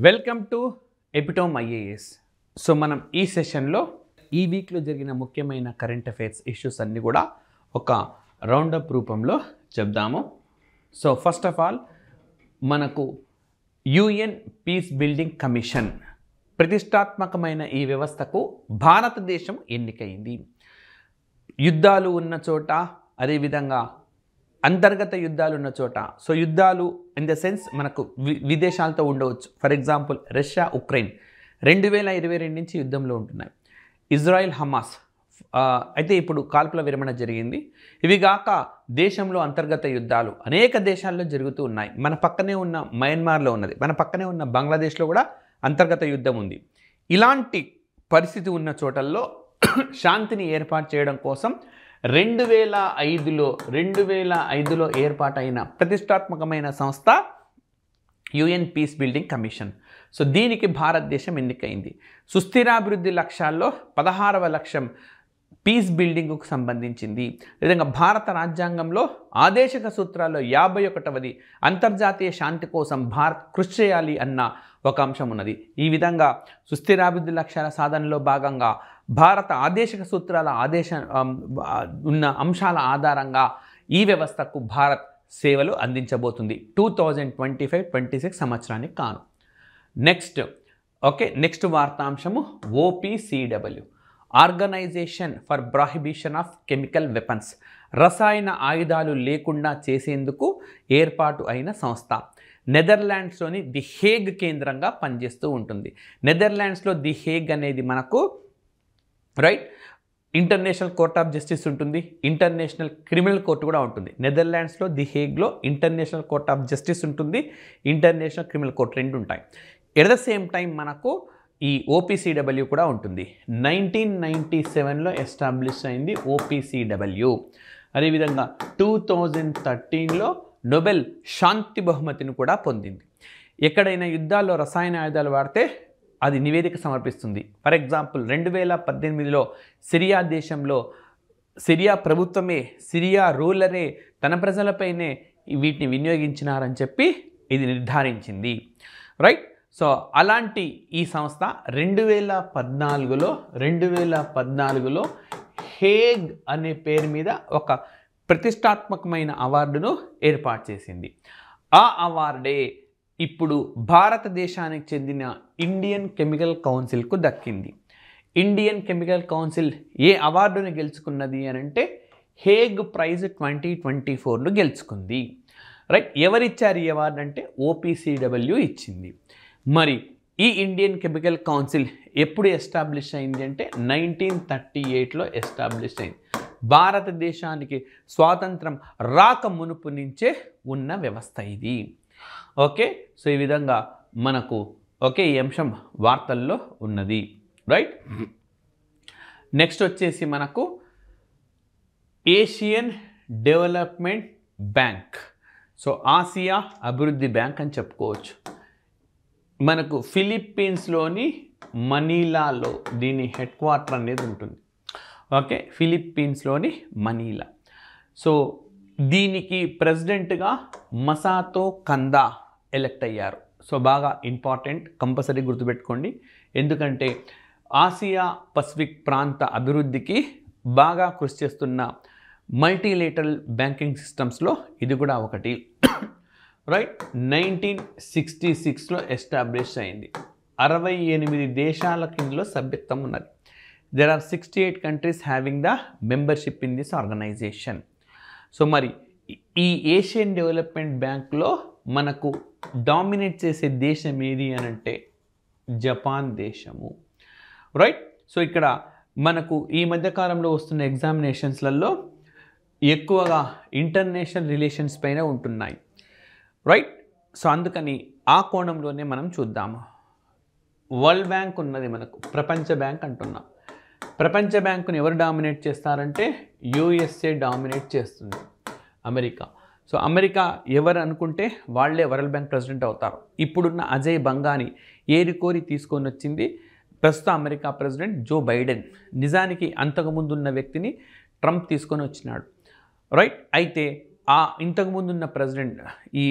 Welcome to epitome IAS. So మనం ఈ సెషన్లో ఈ వీక్లో జరిగిన ముఖ్యమైన కరెంట్ అఫైర్స్ ఇష్యూస్ అన్నీ కూడా ఒక రౌండప్ రూపంలో చెప్దాము. సో ఫస్ట్ ఆఫ్ ఆల్ మనకు యుఎన్ పీస్ బిల్డింగ్ కమిషన్ ప్రతిష్టాత్మకమైన ఈ వ్యవస్థకు భారతదేశం ఎన్నికైంది. యుద్ధాలు ఉన్న చోట, అదేవిధంగా అంతర్గత యుద్ధాలు ఉన్న చోట, సో యుద్ధాలు ఇన్ ద సెన్స్ మనకు విదేశాలతో ఉండవచ్చు. ఫర్ ఎగ్జాంపుల్ రష్యా ఉక్రెయిన్ 2022 నుంచి యుద్ధంలో ఉంటున్నాయి. ఇజ్రాయిల్ హమాస్ అయితే ఇప్పుడు కాల్పుల విరమణ జరిగింది. ఇవి కాక దేశంలో అంతర్గత యుద్ధాలు అనేక దేశాల్లో జరుగుతూ ఉన్నాయి. మన పక్కనే ఉన్న మయన్మార్లో ఉన్నది, మన పక్కనే ఉన్న బంగ్లాదేశ్లో కూడా అంతర్గత యుద్ధం ఉంది. ఇలాంటి పరిస్థితి ఉన్న చోటల్లో శాంతిని ఏర్పాటు చేయడం కోసం 2005లో ఏర్పాటైన ప్రతిష్టాత్మకమైన సంస్థ UN peace building commission. So దీనికి భారతదేశం ఎన్నికైంది. సుస్థిరాభివృద్ధి లక్ష్యాల్లో 16వ లక్ష్యం పీస్ బిల్డింగ్కు సంబంధించింది. విధంగా భారత రాజ్యాంగంలో ఆదేశక సూత్రాల్లో 51వది అంతర్జాతీయ శాంతి కోసం భారత్ కృషి చేయాలి అన్న ఒక అంశం ఉన్నది. ఈ విధంగా సుస్థిరాభివృద్ధి లక్ష్యాల సాధనలో భాగంగా భారత ఆదేశక సూత్రాల ఉన్న అంశాల ఆధారంగా ఈ వ్యవస్థకు భారత్ సేవలు అందించబోతుంది 2025-26 సంవత్సరానికి కాను. నెక్స్ట్ వార్తాంశము OPCW, organisation for prohibition of chemical weapons, రసాయన ఆయుధాలు లేకుండా చేసేందుకు ఏర్పాటు అయిన సంస్థ. నెదర్లాండ్స్లోని ది హేగ్ కేంద్రంగా పనిచేస్తూ ఉంటుంది. నెదర్లాండ్స్లో ది హేగ్ అనేది మనకు ఇంటర్నేషనల్ కోర్ట్ ఆఫ్ జస్టిస్ ఉంటుంది, ఇంటర్నేషనల్ క్రిమినల్ కోర్టు కూడా ఉంటుంది. నెదర్లాండ్స్లో ది హేగ్లో ఇంటర్నేషనల్ కోర్ట్ ఆఫ్ జస్టిస్ ఉంటుంది, ఇంటర్నేషనల్ క్రిమినల్ కోర్ట్ రెండు ఉంటాయి. ఎట్ ద సేమ్ టైం మనకు ఈ OPCW కూడా ఉంటుంది. 1997లో ఎస్టాబ్లిష్ అయింది OPCW. అదేవిధంగా 2013లో నోబెల్ శాంతి బహుమతిని కూడా పొందింది. ఎక్కడైనా యుద్ధాల్లో రసాయన ఆయుధాలు వాడితే అది నివేదిక సమర్పిస్తుంది. ఫర్ ఎగ్జాంపుల్ 2018లో సిరియా దేశంలో సిరియా ప్రభుత్వమే, సిరియా రూలరే తన ప్రజలపైనే వీటిని వినియోగించినారని చెప్పి ఇది నిర్ధారించింది. సో అలాంటి ఈ సంస్థ 2014లో హేగ్ అనే పేరు మీద ఒక ప్రతిష్టాత్మకమైన అవార్డును ఏర్పాటు చేసింది. ఆ అవార్డే ఇప్పుడు భారతదేశానికి చెందిన ఇండియన్ కెమికల్ కౌన్సిల్కు దక్కింది. ఇండియన్ కెమికల్ కౌన్సిల్ ఏ అవార్డును గెలుచుకున్నది అని అంటే హేగ్ ప్రైజ్ 2024ను గెలుచుకుంది. ఎవరిచ్చారు ఈ అవార్డు అంటే OPCW ఇచ్చింది. మరి ఈ ఇండియన్ కెమికల్ కౌన్సిల్ ఎప్పుడు ఎస్టాబ్లిష్ అయింది అంటే 1938లో ఎస్టాబ్లిష్ అయింది. భారతదేశానికి స్వాతంత్రం రాక మునుపు నుంచే ఉన్న వ్యవస్థ ఇది. సో ఈ విధంగా మనకు ఈ అంశం వార్తల్లో ఉన్నది. నెక్స్ట్ వచ్చేసి మనకు Asian development bank. So Asia అభివృద్ధి బ్యాంక్ అని చెప్పుకోవచ్చు. మనకు ఫిలిప్పీన్స్లోని మనీలాలో దీని హెడ్ క్వార్టర్ అనేది ఉంటుంది. ఫిలిప్పీన్స్లోని మనీలా. సో దీనికి ప్రెసిడెంట్గా మసాతో కందా ఎలెక్ట్ అయ్యారు. సో బాగా ఇంపార్టెంట్, కంపల్సరీ గుర్తుపెట్టుకోండి. ఎందుకంటే ఆసియా పసిఫిక్ ప్రాంత అభివృద్ధికి బాగా కృషి చేస్తున్న మల్టీలేటరల్ బ్యాంకింగ్ సిస్టమ్స్లో ఇది కూడా ఒకటి. 1966లో ఎస్టాబ్లిష్ అయింది. 68 దేశాల కిందలో సభ్యత్వం ఉన్నది. There are 68 countries having the membership in this organization. So మరి ఈ ఏషియన్ డెవలప్మెంట్ బ్యాంక్లో మనకు డామినేట్ చేసే దేశం ఏది అని అంటే జపాన్ దేశము. సో ఇక్కడ మనకు ఈ మధ్యకాలంలో వస్తున్న ఎగ్జామినేషన్స్లలో ఎక్కువగా ఇంటర్నేషనల్ రిలేషన్స్ పైన ఉంటున్నాయి. సో అందుకని ఆ కోణంలోనే మనం చూద్దాము. వరల్డ్ బ్యాంక్ ఉన్నది, మనకు ప్రపంచ బ్యాంక్ అంటున్నాం. ప్రపంచ బ్యాంకుని ఎవరు డామినేట్ చేస్తారంటే USA డామినేట్ చేస్తుంది, అమెరికా. సో అమెరికా ఎవరు అనుకుంటే వాళ్ళే వరల్డ్ బ్యాంక్ ప్రెసిడెంట్ అవుతారు. ఇప్పుడున్న అజయ్ బంగాని ఏరికోరి తీసుకొని వచ్చింది ప్రస్తుత అమెరికా ప్రెసిడెంట్ జో బైడెన్. నిజానికి అంతకుముందు ఉన్న వ్యక్తిని ట్రంప్ తీసుకొని వచ్చినాడు. అయితే ఇంతకు ముందున్న ప్రెసిడెంట్ ఈ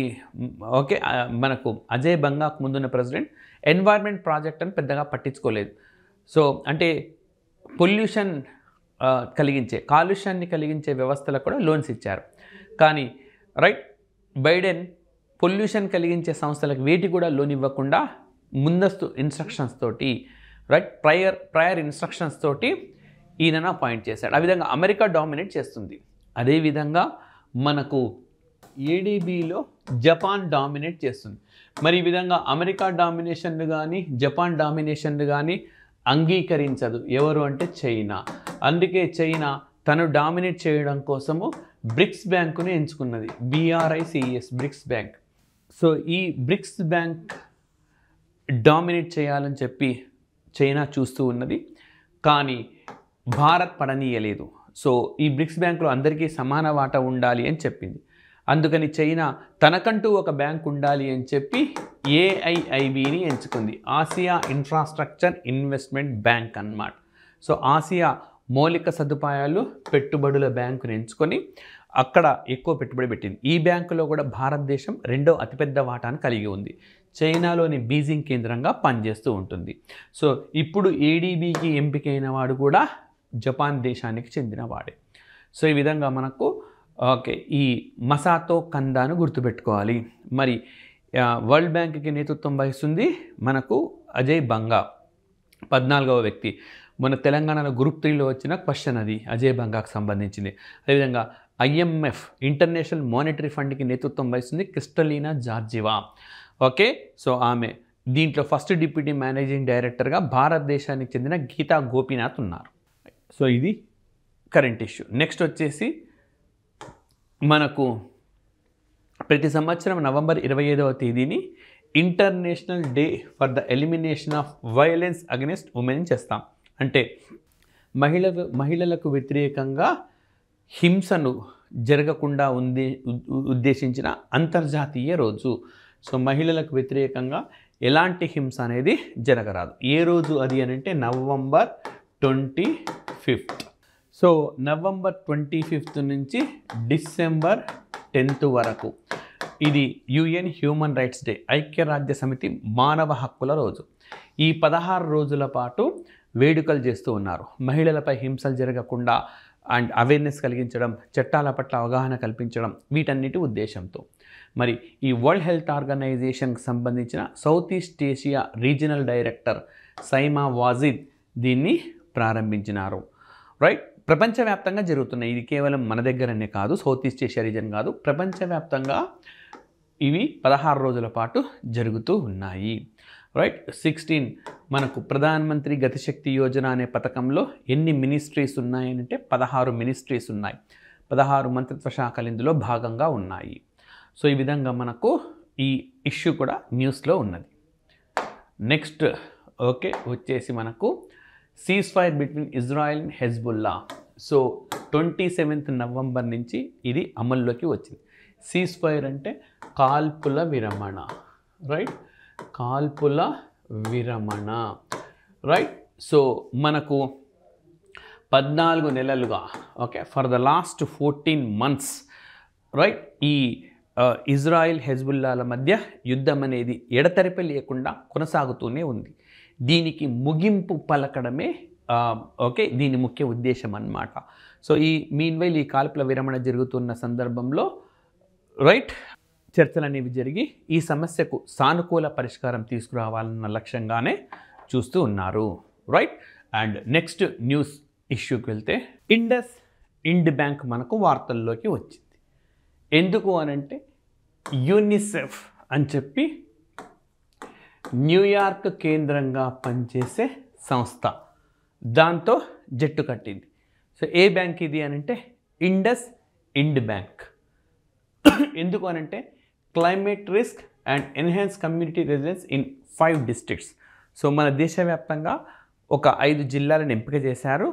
ఓకే మనకు అజయ్ బంగాకు ముందున్న ప్రెసిడెంట్ ఎన్వైర్న్మెంట్ ప్రాజెక్ట్ అని పెద్దగా పట్టించుకోలేదు. సో అంటే పొల్యూషన్ కాలుష్యాన్ని కలిగించే వ్యవస్థలకు కూడా లోన్స్ ఇచ్చారు. కానీ రైట్ బైడెన్ పొల్యూషన్ కలిగించే సంస్థలకు వేటి కూడా లోన్ ఇవ్వకుండా ముందస్తు ఇన్స్ట్రక్షన్స్ తోటి రైట్ ప్రయర్ ఇన్స్ట్రక్షన్స్ తోటి ఈయన అపాయింట్ చేశాడు. ఆ విధంగా అమెరికా డామినేట్ చేస్తుంది. అదేవిధంగా మనకు ఏడీబీలో జపాన్ డామినేట్ చేస్తుంది. మరి ఈ విధంగా అమెరికా డామినేషన్లు కానీ జపాన్ డామినేషన్లు కానీ అంగీకరించదు ఎవరు అంటే చైనా. అందుకే చైనా తను డామినేట్ చేయడం కోసము బ్రిక్స్ బ్యాంకుని ఎంచుకున్నది. BRICS bricks bank. సో ఈ బ్రిక్స్ బ్యాంక్ డామినేట్ చేయాలని చెప్పి చైనా చూస్తూ ఉన్నది, కానీ భారత్ పడనీయలేదు. సో ఈ బ్రిక్స్ బ్యాంకులో అందరికీ సమాన వాటా ఉండాలి అని చెప్పింది. అందుకని చైనా తనకంటూ ఒక బ్యాంక్ ఉండాలి అని చెప్పి AIIBని ఎంచుకుంది. ఆసియా ఇన్ఫ్రాస్ట్రక్చర్ ఇన్వెస్ట్మెంట్ బ్యాంక్ అన్నమాట. సో ఆసియా మౌలిక సదుపాయాలు పెట్టుబడుల బ్యాంకుని ఎంచుకొని అక్కడ ఎక్కువ పెట్టుబడి పెట్టింది. ఈ బ్యాంకులో కూడా భారతదేశం రెండో అతిపెద్ద వాటాను కలిగి ఉంది. చైనాలోని బీజింగ్ కేంద్రంగా పనిచేస్తూ ఉంటుంది. సో ఇప్పుడు ఏడీబీకి ఎంపికైన వాడు కూడా జపాన్ దేశానికి చెందినవాడే. సో ఈ విధంగా మనకు ఓకే ఈ మసాతో కందాను గుర్తుపెట్టుకోవాలి. మరి వరల్డ్ బ్యాంక్కి నేతృత్వం వహిస్తుంది మనకు అజయ్ బంగా, 14వ వ్యక్తి. మన తెలంగాణలో గ్రూప్ 3లో వచ్చిన క్వశ్చన్ అది అజయ్ బంగాకు సంబంధించింది. అదేవిధంగా IMF ఇంటర్నేషనల్ మానిటరీ ఫండ్కి నేతృత్వం వహిస్తుంది క్రిస్టలీనా జార్జివా. ఓకే సో ఆమె దీంట్లో ఫస్ట్ డిప్యూటీ మేనేజింగ్ డైరెక్టర్గా భారతదేశానికి చెందిన గీతా గోపీనాథ్ ఉన్నారు. సో ఇది కరెంట్ ఇష్యూ. నెక్స్ట్ వచ్చేసి మనకు ప్రతి సంవత్సరం నవంబర్ 25వ తేదీని international day for the elimination of violence against women చేస్తాం. అంటే మహిళలకు వ్యతిరేకంగా హింసను జరగకుండా ఉద్దేశించిన అంతర్జాతీయ రోజు. సో మహిళలకు వ్యతిరేకంగా ఎలాంటి హింస అనేది జరగరాదు. ఏ రోజు అది అని అంటే నవంబర్ 25. సో నవంబర్ 25 నుంచి డిసెంబర్ 10 వరకు ఇది UN హ్యూమన్ రైట్స్ డే, ఐక్యరాజ్య సమితి మానవ హక్కుల రోజు. ఈ 16 రోజుల పాటు వేడుకలు చేస్తూ ఉన్నారు. మహిళలపై హింసలు జరగకుండా అండ్ అవేర్నెస్ కలిగించడం, చట్టాల పట్ల అవగాహన కల్పించడం, వీటన్నిటి ఉద్దేశంతో. మరి ఈ వరల్డ్ హెల్త్ ఆర్గనైజేషన్కి సంబంధించిన south east Asia regional director Saima Wazed దీన్ని ప్రారంభించినారు. రైట్ ప్రపంచవ్యాప్తంగా జరుగుతున్నాయి. ఇది కేవలం మన దగ్గరనే కాదు, సౌత్ ఈస్ట్ ఏషియా రీజన్ కాదు, ప్రపంచవ్యాప్తంగా ఇవి 16 రోజుల పాటు జరుగుతూ ఉన్నాయి. రైట్ 16 మనకు ప్రధానమంత్రి గతిశక్తి యోజన అనే పథకంలో ఎన్ని మినిస్ట్రీస్ ఉన్నాయంటే 16 మినిస్ట్రీస్ ఉన్నాయి. 16 మంత్రిత్వ శాఖలు ఇందులో భాగంగా ఉన్నాయి. సో ఈ విధంగా మనకు ఈ ఇష్యూ కూడా న్యూస్లో ఉన్నది. నెక్స్ట్ ఓకే వచ్చేసి మనకు cease fire between Israel and Hezbollah. So 27th November నుంచి ఇది అమల్లోకి వచ్చింది. సీజ్ ఫైర్ అంటే కాల్పుల విరమణ. రైట్ కాల్పుల విరమణ. రైట్ సో మనకు 14 నెలలుగా okay for the last 14 months right ఈ ఇజ్రాయిల్ హెజ్బుల్లాల మధ్య యుద్ధం అనేది ఎడతెరిపి లేకుండా కొనసాగుతూనే ఉంది. దీనికి ముగింపు పలకడమే ఓకే దీని ముఖ్య ఉద్దేశం అన్నమాట. సో ఈ మీన్వైల్ ఈ కాల్పుల విరమణ జరుగుతున్న సందర్భంలో రైట్ చర్చలు అనేవి జరిగి ఈ సమస్యకు సానుకూల పరిష్కారం తీసుకురావాలన్న లక్ష్యంగానే చూస్తూ ఉన్నారు. రైట్ అండ్ నెక్స్ట్ న్యూస్ ఇష్యూకి వెళ్తే ఇండ్ బ్యాంక్ మనకు వార్తల్లోకి వచ్చింది. ఎందుకు అనంటే యూనిసెఫ్ అని చెప్పి న్యూయార్క్ కేంద్రంగా పనిచేసే సంస్థ దాంతో జట్టు కట్టింది. సో ఏ బ్యాంక్ ఇది అనంటే ఇండ్ బ్యాంక్. ఎందుకు అనంటే climate risk and enhance community residence in 5 districts. So మన దేశవ్యాప్తంగా ఒక 5 జిల్లాలను ఎంపిక చేశారు.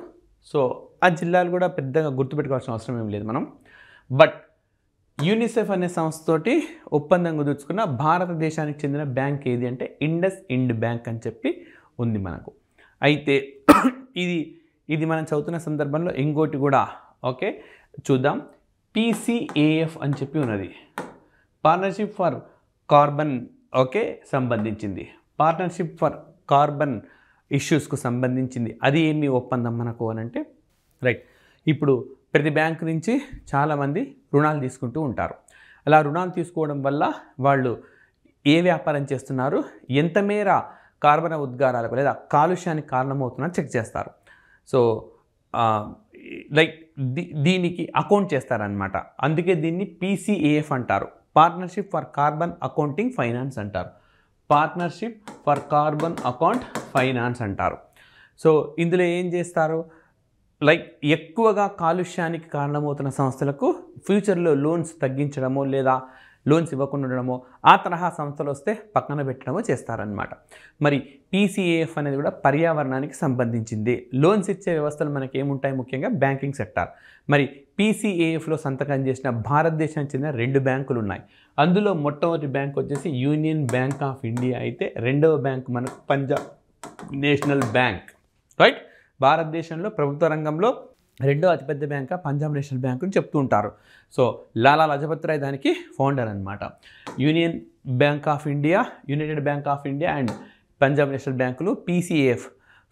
సో ఆ జిల్లాలు కూడా పెద్దగా గుర్తుపెట్టుకోవాల్సిన అవసరం ఏం లేదు మనం. బట్ యూనిసెఫ్ అనే సంస్థతోటి ఒప్పందం కుదుర్చుకున్న భారతదేశానికి చెందిన బ్యాంక్ ఏది అంటే ఇండ్ బ్యాంక్ అని చెప్పి ఉంది మనకు. అయితే ఇది మనం చదువుతున్న సందర్భంలో ఇంకోటి కూడా ఓకే చూద్దాం. పీసీఏఎఫ్ అని చెప్పి ఉన్నది, పార్ట్నర్షిప్ ఫర్ కార్బన్ ఓకే సంబంధించింది, పార్ట్నర్షిప్ ఫర్ కార్బన్ ఇష్యూస్కు సంబంధించింది. అది ఏమి ఒప్పందం మనకు అని అంటే రైట్. ఇప్పుడు ప్రతి బ్యాంకు నుంచి చాలామంది రుణాలు తీసుకుంటూ ఉంటారు. అలా రుణాలు తీసుకోవడం వల్ల వాళ్ళు ఏ వ్యాపారం చేస్తున్నారు, ఎంత మేర కార్బన ఉద్గారాలకు లేదా కాలుష్యానికి కారణమవుతున్నా చెక్ చేస్తారు. సో లైక్ దీనికి అకౌంట్ చేస్తారనమాట. అందుకే దీన్ని పీసీఏఎఫ్ అంటారు, partnership for carbon accounting finance అంటారు, partnership for carbon account finance అంటారు. సో ఇందులో ఏం చేస్తారు, లైక్ ఎక్కువగా కాలుష్యానికి కారణమవుతున్న సంస్థలకు ఫ్యూచర్లో లోన్స్ తగ్గించడమో లేదా లోన్స్ ఇవ్వకుండా ఉండడమో, ఆ తరహా సంస్థలు వస్తే పక్కన పెట్టడమో చేస్తారనమాట. మరి పీసీఏఎఫ్ అనేది కూడా పర్యావరణానికి సంబంధించింది. లోన్స్ ఇచ్చే వ్యవస్థలు మనకి ఏముంటాయి, ముఖ్యంగా బ్యాంకింగ్ సెక్టార్. మరి పీసీఏఎఫ్లో సంతకం చేసిన భారతదేశానికి చెందిన 2 బ్యాంకులు ఉన్నాయి. అందులో మొట్టమొదటి బ్యాంక్ వచ్చేసి యూనియన్ బ్యాంక్ ఆఫ్ ఇండియా అయితే, రెండవ బ్యాంక్ మనకు పంజాబ్ నేషనల్ బ్యాంక్. రైట్. భారతదేశంలో ప్రభుత్వ రంగంలో రెండో అతిపెద్ద బ్యాంక్ పంజాబ్ నేషనల్ బ్యాంక్ అని చెప్తూ ఉంటారు. సో లాలా లజపత్ రాయ్ దానికి ఫౌండర్ అనమాట. Union Bank of India, United Bank of India and Punjab national బ్యాంకులు PCAF,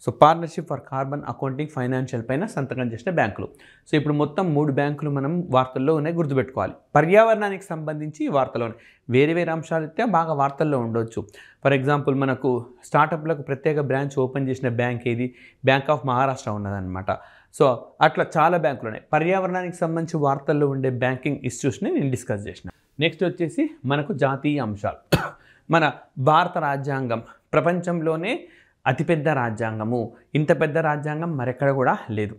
so partnership for carbon accounting financial పైన సంతకం చేసిన బ్యాంకులు. సో ఇప్పుడు మొత్తం 3 బ్యాంకులు మనం వార్తల్లో ఉన్నాయి, గుర్తుపెట్టుకోవాలి. పర్యావరణానికి సంబంధించి వార్తలోనే వేరే వేరే అంశాలు అయితే బాగా వార్తల్లో ఉండొచ్చు. ఫర్ ఎగ్జాంపుల్ మనకు స్టార్టప్లకు ప్రత్యేక బ్రాంచ్ ఓపెన్ చేసిన బ్యాంక్ ఏది, బ్యాంక్ ఆఫ్ మహారాష్ట్ర ఉన్నదన్నమాట. సో అట్లా చాలా బ్యాంకులు ఉన్నాయి. పర్యావరణానికి సంబంధించి వార్తల్లో ఉండే బ్యాంకింగ్ ఇష్యూస్ని నేను డిస్కస్ చేసిన. నెక్స్ట్ వచ్చేసి మనకు జాతీయ అంశాలు. మన భారత రాజ్యాంగం ప్రపంచంలోనే అతిపెద్ద రాజ్యాంగము. ఇంత పెద్ద రాజ్యాంగం మరెక్కడ కూడా లేదు.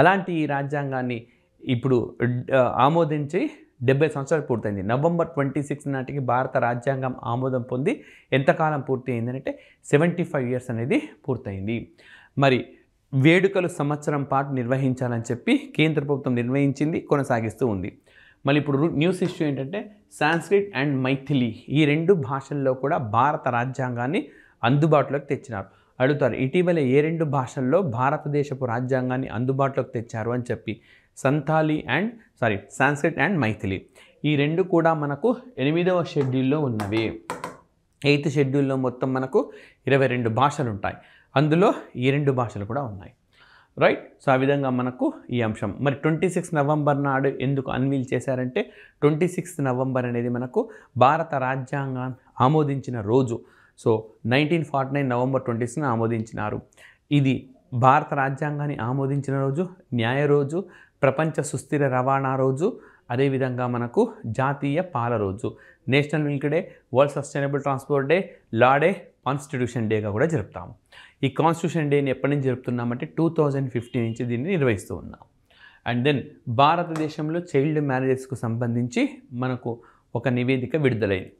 అలాంటి ఈ రాజ్యాంగాన్ని ఇప్పుడు ఆమోదించి 70 సంవత్సరాలు పూర్తయింది. నవంబర్ 26 నాటికి భారత రాజ్యాంగం ఆమోదం పొంది ఎంతకాలం పూర్తి అయిందంటే 75 ఇయర్స్ అనేది పూర్తయింది. మరి వేడుకలు సంవత్సరం పాటు నిర్వహించాలని చెప్పి కేంద్ర ప్రభుత్వం నిర్వహించింది, కొనసాగిస్తూ ఉంది. మళ్ళీ ఇప్పుడు న్యూస్ ఇష్యూ ఏంటంటే సాంస్క్రిట్ అండ్ మైథిలి ఈ 2 భాషల్లో కూడా భారత రాజ్యాంగాన్ని అందుబాటులోకి తెచ్చినారు. అడుగుతారు, ఇటీవల ఏ 2 భాషల్లో భారతదేశపు రాజ్యాంగాన్ని అందుబాటులోకి తెచ్చారు అని చెప్పి. సాంస్క్రిట్ అండ్ మైథిలి ఈ 2 కూడా మనకు 8వ షెడ్యూల్లో ఉన్నవి. 8th షెడ్యూల్లో మొత్తం మనకు 22 భాషలు ఉంటాయి. అందులో ఈ 2 భాషలు కూడా ఉన్నాయి. రైట్. సో ఆ విధంగా మనకు ఈ అంశం. మరి 26 నవంబర్ నాడు ఎందుకు అన్వీల్ చేశారంటే 26 నవంబర్ అనేది మనకు భారత రాజ్యాంగాన్ని ఆమోదించిన రోజు. సో 1949 నవంబర్ 26న ఆమోదించినారు. ఇది భారత రాజ్యాంగాన్ని ఆమోదించిన రోజు, న్యాయ రోజు, ప్రపంచ సుస్థిర రవాణా రోజు, అదేవిధంగా మనకు జాతీయ పాల రోజు, national milk day, world sustainable transport day, law day, constitution డేగా కూడా జరుపుతాము. ఈ కాన్స్టిట్యూషన్ డేని ఎప్పటి నుంచి జరుపుతున్నామంటే 2015 నుంచి దీన్ని నిర్వహిస్తూ ఉన్నాం. అండ్ దెన్ భారతదేశంలో చైల్డ్ మ్యారేజెస్కు సంబంధించి మనకు ఒక నివేదిక విడుదలైంది.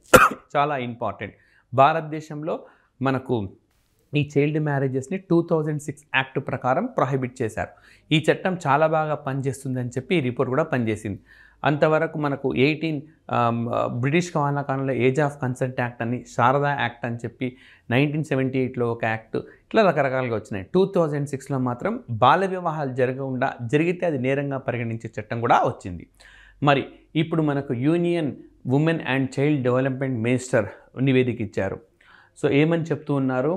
చాలా ఇంపార్టెంట్. భారతదేశంలో మనకు ఈ చైల్డ్ మ్యారేజెస్ని 2006 యాక్ట్ ప్రకారం ప్రొహిబిట్ చేశారు. ఈ చట్టం చాలా బాగా పనిచేస్తుందని చెప్పి ఈ రిపోర్ట్ కూడా పనిచేసింది. అంతవరకు మనకు బ్రిటిష్ కాలంలో ఏజ్ ఆఫ్ కన్సెంట్ యాక్ట్ అని, శారదా యాక్ట్ అని చెప్పి 1978లో ఒక యాక్ట్, ఇట్లా రకరకాలుగా వచ్చినాయి. 2006లో మాత్రం బాల వివాహాలు జరిగితే అది నేరంగా పరిగణించే చట్టం కూడా వచ్చింది. మరి ఇప్పుడు మనకు union women and child development minister నివేదిక ఇచ్చారు. సో ఏమని చెప్తూ ఉన్నారు,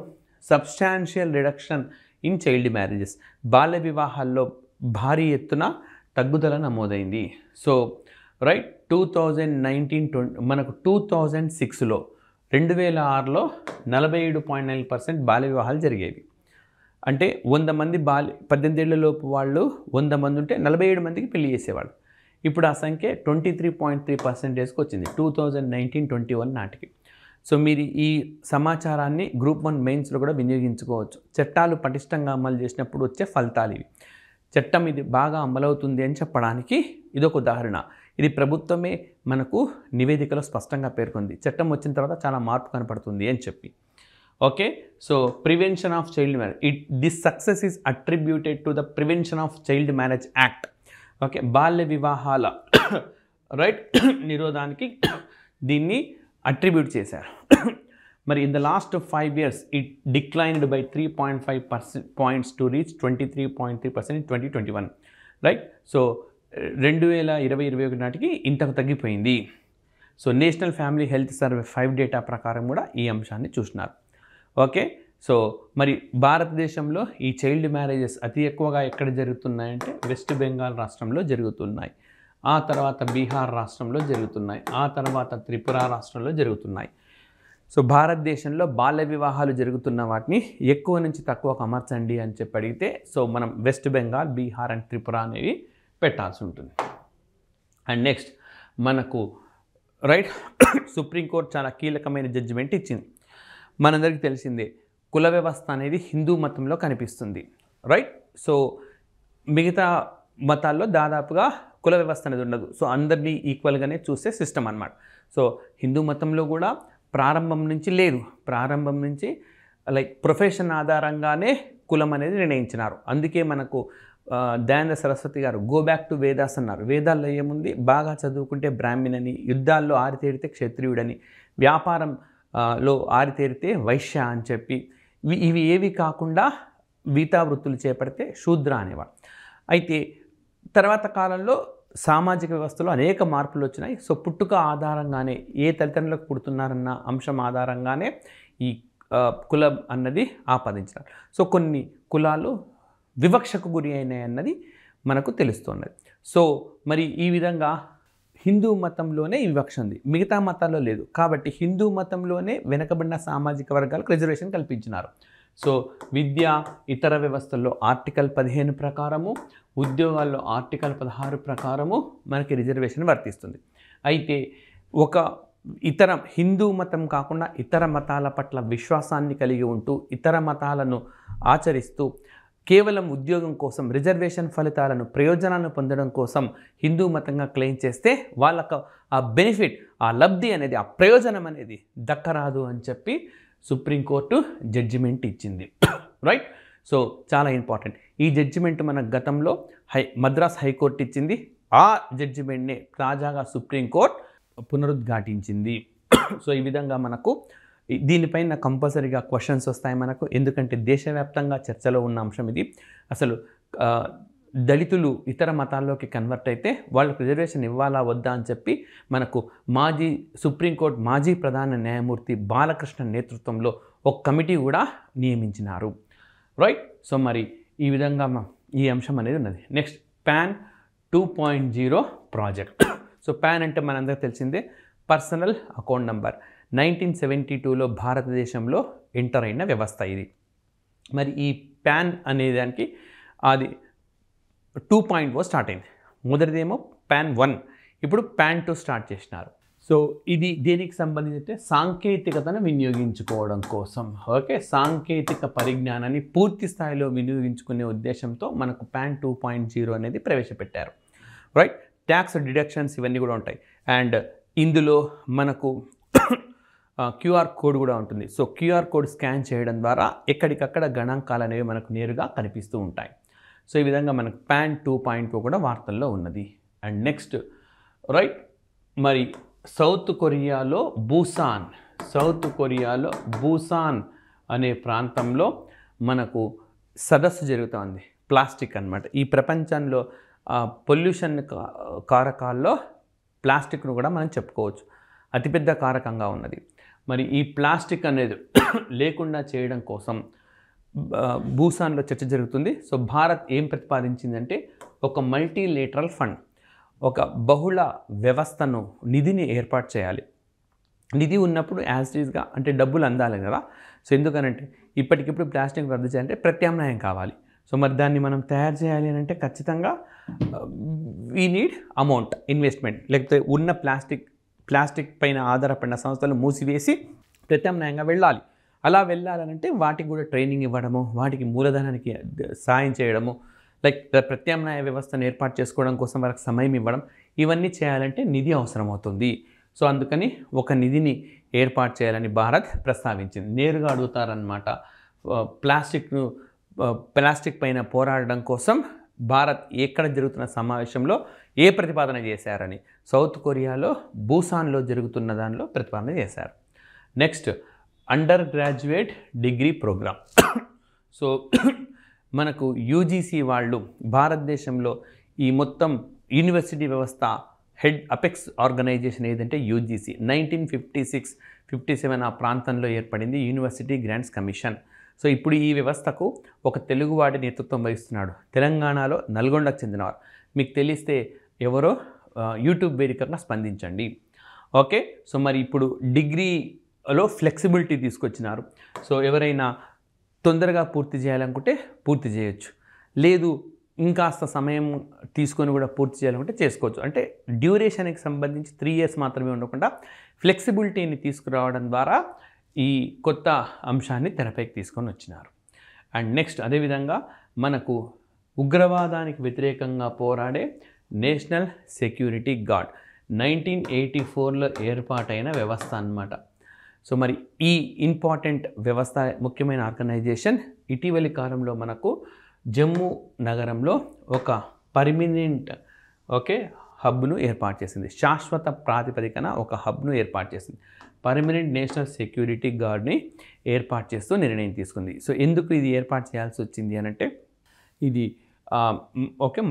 substantial reduction in child marriages, బాల్య వివాహాల్లో భారీ ఎత్తున తగ్గుదల నమోదైంది. సో రైట్ 2019 మనకు 2006లో 2006లో 47.9% బాల్య వివాహాలు జరిగేవి. అంటే 100 మంది 18 ఏళ్ల లోపు వాళ్ళు 100 మంది ఉంటే 47 మందికి పెళ్లి చేసేవాళ్ళు. ఇప్పుడు ఆ సంఖ్య 23.3%కి వచ్చింది 2019-21 నాటికి. సో మీరు ఈ సమాచారాన్ని గ్రూప్ 1 మెయిన్స్లో కూడా వినియోగించుకోవచ్చు. చట్టాలు పటిష్టంగా అమలు చేసినప్పుడు వచ్చే ఫలితాలు ఇవి. చట్టం ఇది బాగా అమలవుతుంది అని చెప్పడానికి ఇదొక ఉదాహరణ. ఇది ప్రభుత్వమే మనకు నివేదికలో స్పష్టంగా పేర్కొంది. చట్టం వచ్చిన తర్వాత చాలా మార్పు కనపడుతుంది అని చెప్పి. Okay. So prevention of child marriage, this success is attributed to the prevention of child marriage act. Okay, బాల్య వివాహాల రైట్ నిరోధానికి దీన్ని అట్రిబ్యూట్ చేశారు. మరి in the last 5 years it declined by 3.5 points to reach 23.3% in 2021. Right. So 2020-21 నాటికి ఇంతకు తగ్గిపోయింది. So national family health survey 5 data ప్రకారం కూడా ఈ అంశాన్ని చూసినారు. ఓకే, సో మరి భారతదేశంలో ఈ చైల్డ్ మ్యారేజెస్ అతి ఎక్కువగా ఎక్కడ జరుగుతున్నాయంటే వెస్ట్ బెంగాల్ రాష్ట్రంలో జరుగుతున్నాయి, ఆ తర్వాత బీహార్ రాష్ట్రంలో జరుగుతున్నాయి, ఆ తర్వాత త్రిపుర రాష్ట్రంలో జరుగుతున్నాయి. సో భారతదేశంలో బాల్య వివాహాలు జరుగుతున్న వాటిని ఎక్కువ నుంచి తక్కువకు అమర్చండి అని చెప్పి అడిగితే సో మనం వెస్ట్ బెంగాల్, బీహార్ అండ్ త్రిపుర అనేవి పెట్టాల్సి ఉంటుంది. అండ్ నెక్స్ట్ మనకు రైట్ సుప్రీంకోర్టు చాలా కీలకమైన జడ్జిమెంట్ ఇచ్చింది. మనందరికీ తెలిసిందే కుల వ్యవస్థ అనేది హిందూ మతంలో కనిపిస్తుంది, రైట్. సో మిగతా మతాల్లో దాదాపుగా కుల వ్యవస్థ అనేది ఉండదు. సో అందరినీ ఈక్వల్గానే చూసే సిస్టమ్ అన్నమాట. సో హిందూ మతంలో కూడా ప్రారంభం నుంచి లేదు, ప్రారంభం నుంచి లైక్ ప్రొఫెషన్ ఆధారంగానే కులం అనేది నిర్ణయించినారు. అందుకే మనకు దయానంద సరస్వతి గారు గో బ్యాక్ టు వేదాస్ అన్నారు. వేదాల్లో ఏముంది, బాగా చదువుకుంటే బ్రాహ్మణని, యుద్ధాల్లో ఆరితేరితే క్షత్రియుడని, వ్యాపారంలో ఆరితేరితే వైశ్య అని చెప్పి ఇవి ఏవి కాకుండా మిగతా వృత్తులు చేపడితే శూద్ర అనేవాడు. అయితే తర్వాత కాలంలో సామాజిక వ్యవస్థలో అనేక మార్పులు వచ్చినాయి. సో పుట్టుక ఆధారంగానే ఏ తల్లిదండ్రులకు పుడుతున్నారన్న అంశం ఆధారంగానే ఈ కులం అన్నది ఆపాదించినారు. సో కొన్ని కులాలు వివక్షకు గురి అయినాయి అన్నది మనకు తెలుస్తున్నది. సో మరి ఈ విధంగా హిందూ మతంలోనే ఈ వివక్ష ఉంది, మిగతా మతాల్లో లేదు. కాబట్టి హిందూ మతంలోనే వెనుకబడిన సామాజిక వర్గాలకు రిజర్వేషన్ కల్పించినారు. సో విద్య ఇతర వ్యవస్థల్లో ఆర్టికల్ 15 ప్రకారము, ఉద్యోగాల్లో ఆర్టికల్ 16 ప్రకారము మనకి రిజర్వేషన్ వర్తిస్తుంది. అయితే ఒక ఇతర హిందూ మతం కాకుండా ఇతర మతాల పట్ల విశ్వాసాన్ని కలిగి ఉంటూ ఇతర మతాలను ఆచరిస్తూ కేవలం ఉద్యోగం కోసం రిజర్వేషన్ ఫలితాలను ప్రయోజనాలను పొందడం కోసం హిందూ మతంగా క్లెయిమ్ చేస్తే వాళ్ళకు ఆ బెనిఫిట్, ఆ లబ్ధి అనేది, ఆ ప్రయోజనం అనేది దక్కరాదు అని చెప్పి సుప్రీంకోర్టు జడ్జిమెంట్ ఇచ్చింది, రైట్. సో చాలా ఇంపార్టెంట్ ఈ జడ్జిమెంట్ మన గతంలో మద్రాస్ హైకోర్టు ఇచ్చింది. ఆ జడ్జిమెంట్ని తాజాగా సుప్రీంకోర్టు పునరుద్ఘాటించింది. సో ఈ విధంగా మనకు దీనిపైన కంపల్సరీగా క్వశ్చన్స్ వస్తాయి మనకు, ఎందుకంటే దేశవ్యాప్తంగా చర్చలో ఉన్న అంశం ఇది. అసలు దళితులు ఇతర మతాల్లోకి కన్వర్ట్ అయితే వాళ్ళకు రిజర్వేషన్ ఇవ్వాలా వద్దా అని చెప్పి మనకు సుప్రీంకోర్టు మాజీ ప్రధాన న్యాయమూర్తి బాలకృష్ణ నేతృత్వంలో ఒక కమిటీ కూడా నియమించినారు, రైట్. సో మరి ఈ విధంగా ఈ అంశం అనేది ఉన్నది. Next pan 2.0 project. So pan అంటే మనందరికీ తెలిసిందే పర్సనల్ అకౌంట్ నంబర్. 1972లో భారతదేశంలో ఎంటర్ అయిన వ్యవస్థ ఇది. మరి ఈ పాన్ అనేదానికి అది 2.0 స్టార్ట్ అయింది. మొదటిదేమో పాన్ 1, ఇప్పుడు పాన్ 2 స్టార్ట్ చేసినారు. సో ఇది దేనికి సంబంధించి సాంకేతికతను వినియోగించుకోవడం కోసం, ఓకే, సాంకేతిక పరిజ్ఞానాన్ని పూర్తి స్థాయిలో వినియోగించుకునే ఉద్దేశంతో మనకు పాన్ 2.0 అనేది ప్రవేశపెట్టారు, రైట్. ట్యాక్స్ డిడక్షన్స్ ఇవన్నీ కూడా ఉంటాయి. అండ్ ఇందులో మనకు క్యూఆర్ కోడ్ కూడా ఉంటుంది. సో క్యూఆర్ కోడ్ స్కాన్ చేయడం ద్వారా ఎక్కడికక్కడ గణాంకాలు అనేవి మనకు నేరుగా కనిపిస్తూ ఉంటాయి. సో ఈ విధంగా మనకు పాన్ 2.0 కూడా వార్తల్లో ఉన్నది. అండ్ నెక్స్ట్ రైట్, మరి సౌత్ కొరియాలో బూసాన్ అనే ప్రాంతంలో మనకు సదస్సు జరుగుతుంది. ప్లాస్టిక్ అన్నమాట. ఈ ప్రపంచంలో పొల్యూషన్ కారకాల్లో ప్లాస్టిక్ను కూడా మనం చెప్పుకోవచ్చు, అతిపెద్ద కారకంగా ఉన్నది. మరి ఈ ప్లాస్టిక్ అనేది లేకుండా చేయడం కోసం బూసాన్లో చర్చ జరుగుతుంది. సో భారత్ ఏం ప్రతిపాదించిందంటే ఒక మల్టీలేటరల్ ఫండ్, ఒక బహుళ వ్యవస్థను, నిధిని ఏర్పాటు చేయాలి. నిధి ఉన్నప్పుడు యాజ్ ఈజ్గా అంటే డబ్బులు అందాలి కదా. సో ఎందుకనంటే ఇప్పటికిప్పుడు ప్లాస్టిక్ రద్దు చేయాలంటే ప్రత్యామ్నాయం కావాలి. సో మరి దాన్ని మనం తయారు చేయాలి అని అంటే ఖచ్చితంగా వీ నీడ్ అమౌంట్, ఇన్వెస్ట్మెంట్. లేకపోతే ఉన్న ప్లాస్టిక్ పైన ఆధారపడిన సంస్థలు మూసివేసి ప్రత్యామ్నాయంగా వెళ్ళాలి. అలా వెళ్ళాలంటే వాటికి కూడా ట్రైనింగ్ ఇవ్వడము, వాటికి మూలధనానికి సాయం చేయడము, లైక్ ప్రత్యామ్నాయ వ్యవస్థను ఏర్పాటు చేసుకోవడం కోసం వారికి సమయం ఇవ్వడం, ఇవన్నీ చేయాలంటే నిధి అవసరం అవుతుంది. సో అందుకని ఒక నిధిని ఏర్పాటు చేయాలని భారత్ ప్రస్తావించింది. నేరుగా అడుగుతారనమాట. ప్లాస్టిక్ పైన పోరాడడం కోసం భారత్ ఎక్కడ జరుగుతున్న సమావేశంలో ఏ ప్రతిపాదన చేశారని సౌత్ కొరియాలో బూసాన్లో జరుగుతున్న దానిలో ప్రతిపాదన చేశారు. Next undergraduate degree program. So మనకు యూజీసీ వాళ్ళు భారతదేశంలో ఈ మొత్తం యూనివర్సిటీ వ్యవస్థ హెడ్ అపెక్స్ ఆర్గనైజేషన్ ఏదంటే యూజీసీ. 1956-57 ఆ ప్రాంతంలో ఏర్పడింది యూనివర్సిటీ గ్రాంట్స్ కమిషన్. సో ఇప్పుడు ఈ వ్యవస్థకు ఒక తెలుగువాడి నేతృత్వం వహిస్తున్నాడు. తెలంగాణలో నల్గొండకు చెందినవారు. మీకు తెలిస్తే ఎవరో యూట్యూబ్ వేదికగా స్పందించండి. ఓకే, సో మరి ఇప్పుడు డిగ్రీలో ఫ్లెక్సిబిలిటీ తీసుకొచ్చినారు. సో ఎవరైనా తొందరగా పూర్తి చేయాలనుకుంటే పూర్తి చేయొచ్చు, లేదు ఇంకాస్త సమయం తీసుకొని కూడా పూర్తి చేయాలనుకుంటే చేసుకోవచ్చు. అంటే డ్యూరేషన్కి సంబంధించి 3 years మాత్రమే ఉండకుండా ఫ్లెక్సిబిలిటీని తీసుకురావడం ద్వారా ఈ కొత్త అంశాన్ని తెరపైకి తీసుకొని వచ్చినారు. అండ్ నెక్స్ట్ అదేవిధంగా మనకు ఉగ్రవాదానికి వ్యతిరేకంగా పోరాడే నేషనల్ సెక్యూరిటీ గార్డ్ 1984లో ఏర్పాటైన వ్యవస్థ అన్నమాట. సో మరి ఈ ఇంపార్టెంట్ వ్యవస్థ, ముఖ్యమైన ఆర్గనైజేషన్ ఇటీవలి కాలంలో మనకు జమ్మూ నగరంలో ఒక పర్మనెంట్ హబ్ను ఏర్పాటు చేసింది. శాశ్వత ప్రాతిపదికన ఒక హబ్ను ఏర్పాటు చేసింది. పర్మనెంట్ నేషనల్ సెక్యూరిటీ గార్డ్ని ఏర్పాటు చేస్తూ నిర్ణయం తీసుకుంది. సో ఎందుకు ఇది ఏర్పాటు చేయాల్సి వచ్చింది అని అంటే, ఇది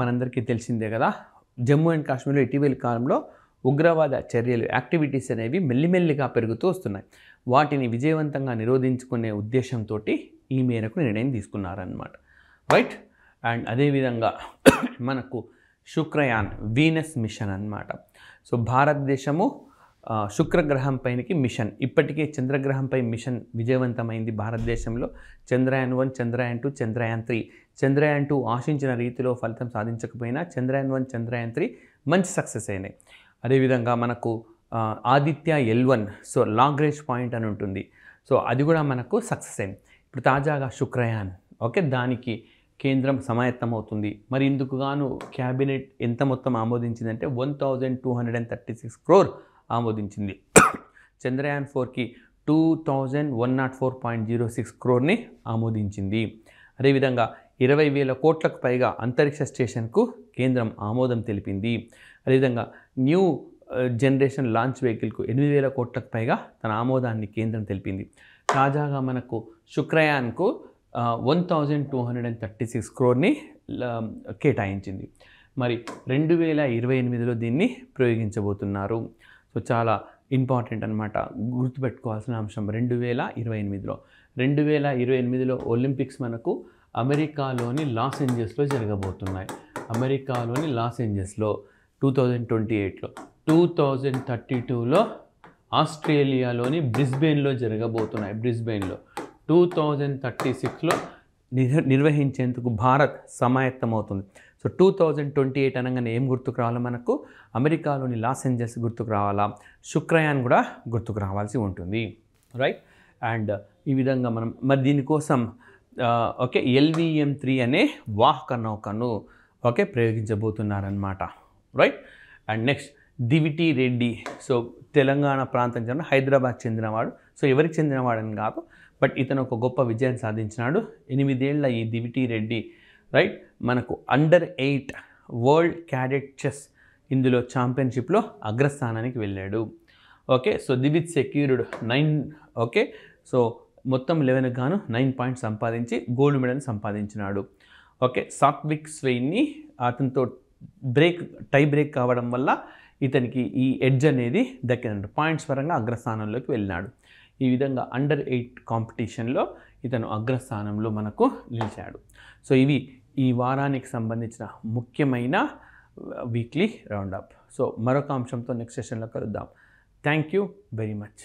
మనందరికీ తెలిసిందే కదా, జమ్మూ అండ్ కాశ్మీర్లో ఇటీవలి కాలంలో ఉగ్రవాద చర్యలు, యాక్టివిటీస్ అనేవి మెల్లిమెల్లిగా పెరుగుతూ వస్తున్నాయి. వాటిని విజయవంతంగా నిరోధించుకునే ఉద్దేశంతో ఈ మేరకు నిర్ణయం తీసుకున్నారన్నమాట. రైట్. అండ్ అదేవిధంగా మనకు శుక్రయాన్, వీనస్ మిషన్ అన్నమాట. సో భారతదేశము శుక్రగ్రహం పైనకి మిషన్, ఇప్పటికే చంద్రగ్రహంపై మిషన్ విజయవంతమైంది భారతదేశంలో. చంద్రయాన్ 1, చంద్రయాన్ 2, చంద్రయాన్ 3. చంద్రయాన్ 2 ఆశించిన రీతిలో ఫలితం సాధించకపోయినా చంద్రయాన్ 1, చంద్రయాన్ 3 మంచి సక్సెస్ అయినాయి. అదేవిధంగా మనకు Aditya L1, so long range point అని ఉంటుంది. సో అది కూడా మనకు సక్సెస్ అయింది. ఇప్పుడు తాజాగా శుక్రయాన్ దానికి కేంద్రం సమాయత్తమవుతుంది. మరి ఇందుకు గాను క్యాబినెట్ ఎంత మొత్తం ఆమోదించిందంటే 1236 crore ఆమోదించింది. చంద్రయాన్ 4కి 2104.06 crore ఆమోదించింది. అదేవిధంగా 20,000 కోట్లకు పైగా అంతరిక్ష స్టేషన్కు కేంద్రం ఆమోదం తెలిపింది. అదేవిధంగా న్యూ జనరేషన్ లాంచ్ వెహికల్కు 8,000 కోట్లకు పైగా తన ఆమోదాన్ని కేంద్రం తెలిపింది. తాజాగా మనకు శుక్రయాన్కు 1236 crore కేటాయించింది. మరి 2028లో దీన్ని ప్రయోగించబోతున్నారు. సో చాలా ఇంపార్టెంట్ అనమాట, గుర్తుపెట్టుకోవాల్సిన అంశం. 2028లో ఒలింపిక్స్ మనకు అమెరికాలోని లాస్ ఏంజల్స్లో జరగబోతున్నాయి. అమెరికాలోని లాస్ ఏంజల్స్లో 2028లో, 2032లో ఆస్ట్రేలియాలోని బ్రిస్బెయిన్లో జరగబోతున్నాయి. బ్రిస్బెయిన్లో 2036లో నిర్వహించేందుకు భారత్ సమాయత్తమవుతుంది. సో 2028 అనగానే ఏం గుర్తుకు రావాలో మనకు? అమెరికాలోని లాస్ ఏంజల్స్ గుర్తుకు రావాలా, శుక్రయాన్ కూడా గుర్తుకు రావాల్సి ఉంటుంది. రైట్. అండ్ ఈ విధంగా మనం మరి దీనికోసం LVM-3 అనే వాహక నౌకను ప్రయోగించబోతున్నారన్నమాట. Right. And next Diviti Reddy. So Telangana ప్రాంతం చెందిన, హైదరాబాద్ చెందినవాడు. సో ఎవరికి చెందినవాడని కాదు, బట్ ఇతను ఒక గొప్ప విజయం సాధించినాడు. 8 ఏళ్ల ఈ దివిటి రెడ్డి రైట్ మనకు అండర్-8 వరల్డ్ క్యాడెట్ చెస్ ఇందులో ఛాంపియన్షిప్లో అగ్రస్థానానికి వెళ్ళాడు. సో దివిత్ సెక్యూర్డ్ 9 సో మొత్తం 11 గాను 9 పాయింట్స్ సంపాదించి గోల్డ్ మెడల్ సంపాదించినాడు. సాత్విక్ స్వెయిన్ని అతనితో టై బ్రేక్ కావడం వల్ల ఇతనికి ఈ ఎడ్జ్ అనేది దక్కినట్టు, పాయింట్స్ పరంగా అగ్రస్థానంలోకి వెళ్ళినాడు. ఈ విధంగా అండర్-8 కాంపిటీషన్లో ఇతను అగ్రస్థానంలో మనకు నిలిచాడు. సో ఇవి ఈ వారానికి సంబంధించిన ముఖ్యమైన వీక్లీ రౌండప్. సో మరొక అంశంతో నెక్స్ట్ సెషన్లో కలుద్దాం. Thank you very much.